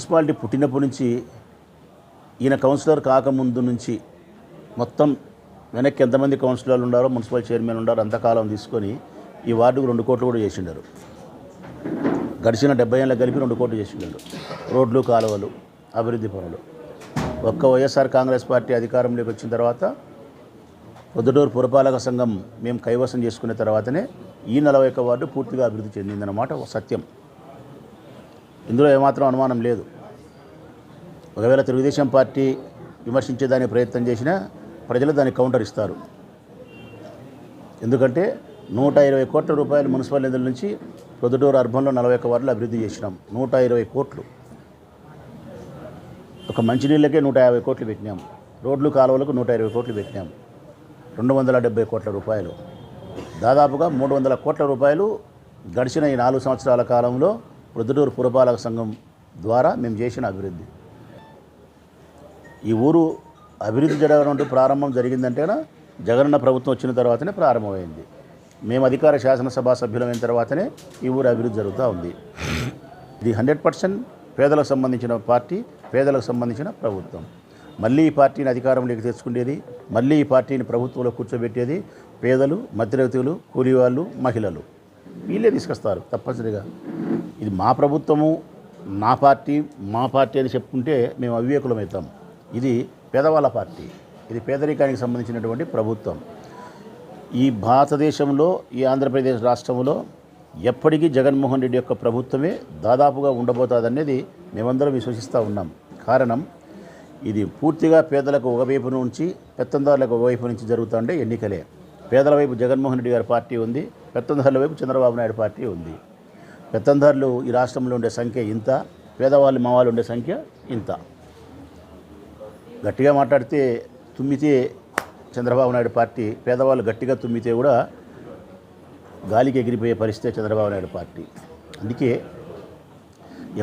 Municipality పుట్టినప్పటి నుంచి ఈయన కౌన్సిలర్ కాకముందు నుంచి మొత్తం వెనక్కి ఎంతమంది కౌన్సిలర్లు ఉన్నారో మున్సిపల్ చైర్మన్ ఉన్నారో అంతకాలం తీసుకొని ఈ వార్డుకు 2 కోట్లు కూడా చేసిండారు. గడిచిన 70 ఏళ్ళకి కలిపి 2 కోట్లు చేసిండారు. రోడ్లు, కాలువలు, అభివృద్ధి పనులు. ఒక్క వైఎస్ఆర్ కాంగ్రెస్ పార్టీ అధికారంలోకి వచ్చిన తర్వాత పొద్దుటూరు పురపాలక సంఘం మేము కైవసం చేసుకున్న తర్వాతనే ఈ 41 వార్డు పూర్తిగా అభివృద్ధి చెందిందన్నమాట సత్యం. ఇందులో ఏమాత్రం అనుమానం లేదు. ఒకవేళ తెలుగుదేశం పార్టీ విమర్శించేదానికి ప్రయత్నం చేసినా ప్రజలు దానికి కౌంటర్ ఇస్తారు. ఎందుకంటే 120 కోట్ల రూపాయలు మున్సిపల్ నిధుల నుంచి పొద్దుటూరు అర్బన్లో 41 వార్డులు అభివృద్ధి చేసినాం. 120 కోట్లు. ఒక మంచినీళ్ళకే 150 కోట్లు పెట్టినాం. రోడ్లు, కాలువలకు 120 కోట్లు పెట్టినాం. 270 కోట్ల రూపాయలు, దాదాపుగా 300 కోట్ల రూపాయలు గడిచిన ఈ 4 సంవత్సరాల కాలంలో పొద్దుటూరు పురపాలక సంఘం ద్వారా మేము చేసిన అభివృద్ధి. ఈ ఊరు అభివృద్ధి జరగడం ప్రారంభం జరిగిందంటేనా జగనన్న ప్రభుత్వం వచ్చిన తర్వాతనే ప్రారంభమైంది. మేము అధికార శాసనసభ సభ్యులమైన తర్వాతనే ఈ ఊరు అభివృద్ధి జరుగుతూ ఉంది. ఇది 100% పేదలకు సంబంధించిన పార్టీ, పేదలకు సంబంధించిన ప్రభుత్వం. మళ్ళీ ఈ పార్టీని అధికారంలోకి తెచ్చుకునేది, మళ్ళీ ఈ పార్టీని ప్రభుత్వంలో కూర్చోబెట్టేది పేదలు, మధ్యతరగతులు, కూలీవాళ్ళు, మహిళలు. వీళ్ళే తీసుకొస్తారు తప్పనిసరిగా. ఇది మా ప్రభుత్వము, మా పార్టీ అని చెప్పుకుంటే మేము అవివేకులమవుతాం. ఇది పేదవాళ్ళ పార్టీ, ఇది పేదరికానికి సంబంధించినటువంటి ప్రభుత్వం. ఈ భారతదేశంలో, ఈ ఆంధ్రప్రదేశ్ రాష్ట్రంలో ఎప్పటికీ జగన్మోహన్ రెడ్డి యొక్క ప్రభుత్వమే దాదాపుగా ఉండబోతుందనేది మేమందరం విశ్వసిస్తూ ఉన్నాం. కారణం ఇది పూర్తిగా పేదలకు ఒకవైపు నుంచి, పెత్తందారులకు ఒకవైపు నుంచి జరుగుతుండే ఎన్నికలే. పేదల వైపు జగన్మోహన్ రెడ్డి గారి పార్టీ ఉంది, పెత్తందారుల వైపు చంద్రబాబు నాయుడు పార్టీ ఉంది. పెత్తందారులు ఈ రాష్ట్రంలో ఉండే సంఖ్య ఇంత, పేదవాళ్ళు మా వాళ్ళు ఉండే సంఖ్య ఇంత. గట్టిగా మాట్లాడితే తుమ్మితే చంద్రబాబు నాయుడు పార్టీ, పేదవాళ్ళు గట్టిగా తుమ్మితే కూడా గాలికి ఎగిరిపోయే పరిస్థితి చంద్రబాబు నాయుడు పార్టీ. అందుకే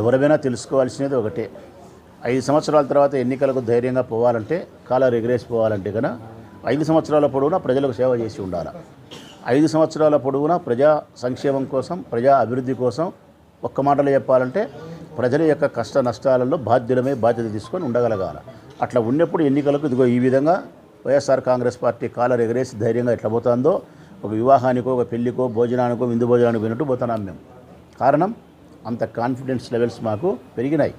ఎవరైనా తెలుసుకోవాల్సినది ఒకటే, 5 సంవత్సరాల తర్వాత ఎన్నికలకు ధైర్యంగా పోవాలంటే, కాలర్ ఎగిరేసిపోవాలంటే కనుక 5 సంవత్సరాల పొడవునా ప్రజలకు సేవ చేసి ఉండాలి. 5 సంవత్సరాల పొడవునా ప్రజా సంక్షేమం కోసం, ప్రజా అభివృద్ధి కోసం, ఒక్క మాటలో చెప్పాలంటే ప్రజల యొక్క కష్ట నష్టాలలో బాధ్యత తీసుకొని ఉండగలగాలి. అట్లా ఉన్నప్పుడు ఎన్నికలకు ఇదిగో ఈ విధంగా వైఎస్ఆర్ కాంగ్రెస్ పార్టీ కాలర్ ఎగరేసి ధైర్యంగా ఎట్లా పోతుందో, ఒక వివాహానికో, ఒక పెళ్లికో, భోజనానికో, విందు భోజనానికి పోయినట్టు పోతున్నాం మేము. కారణం అంత కాన్ఫిడెన్స్ లెవెల్స్ మాకు పెరిగినాయి.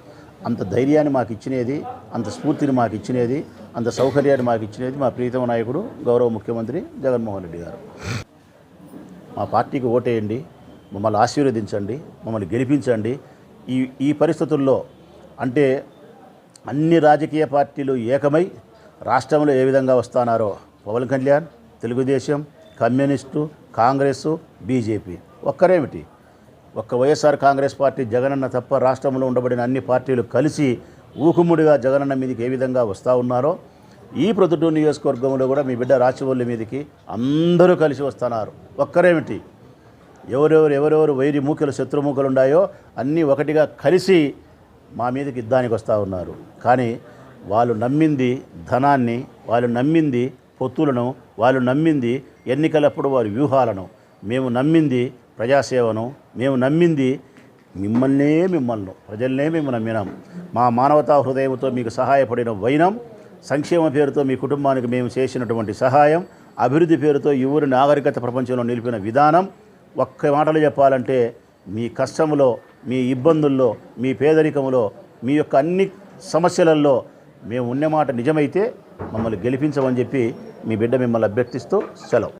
అంత ధైర్యాన్ని మాకు ఇచ్చినది, అంత స్ఫూర్తిని మాకు ఇచ్చినది, అంత సౌకర్యాన్ని మాకు ఇచ్చినది మా ప్రీతమ నాయకుడు గౌరవ ముఖ్యమంత్రి జగన్మోహన్ రెడ్డి గారు. మా పార్టీకి ఓటేయండి, మమ్మల్ని ఆశీర్వదించండి, మమ్మల్ని గెలిపించండి. ఈ పరిస్థితుల్లో అంటే అన్ని రాజకీయ పార్టీలు ఏకమై రాష్ట్రంలో ఏ విధంగా వస్తున్నారో, పవన్ కళ్యాణ్, తెలుగుదేశం, కమ్యూనిస్టు, కాంగ్రెసు, బీజేపీ, ఒక్కరేమిటి, ఒక్క వైఎస్ఆర్ కాంగ్రెస్ పార్టీ జగనన్న తప్ప రాష్ట్రంలో ఉండబడిన అన్ని పార్టీలు కలిసి ఊకుముడిగా జగనన్న మీదకి ఏ విధంగా వస్తూ ఉన్నారో, ఈ ప్రొద్దుటూరు నియోజకవర్గంలో కూడా మీ బిడ్డ రాచవల్లి మీదకి అందరూ కలిసి వస్తున్నారు. ఒక్కరేమిటి, ఎవరెవరు వైరి మూకలు, శత్రుమూకలు ఉన్నాయో అన్నీ ఒకటిగా కలిసి మా మీదకి యుద్ధానికి వస్తూ ఉన్నారు. కానీ వాళ్ళు నమ్మింది ధనాన్ని, వాళ్ళు నమ్మింది పొత్తులను, వాళ్ళు నమ్మింది ఎన్నికలప్పుడు వారి వ్యూహాలను. మేము నమ్మింది ప్రజాసేవను, మేము నమ్మింది మిమ్మల్ని ప్రజల్నే మేము నమ్మినాం. మా మానవతా హృదయంతో మీకు సహాయపడిన వైనం, సంక్షేమ పేరుతో మీ కుటుంబానికి మేము చేసినటువంటి సహాయం, అభివృద్ధి పేరుతో ఈ ఊరి నాగరికత ప్రపంచంలో నిలిపిన విధానం, ఒక్క మాటలు చెప్పాలంటే మీ కష్టములో, మీ ఇబ్బందుల్లో, మీ పేదరికములో, మీ యొక్క అన్ని సమస్యలలో మేము ఉన్నమాట నిజమైతే మమ్మల్ని గెలిపించమని చెప్పి మీ బిడ్డ మిమ్మల్ని అభ్యర్థిస్తూ సెలవు.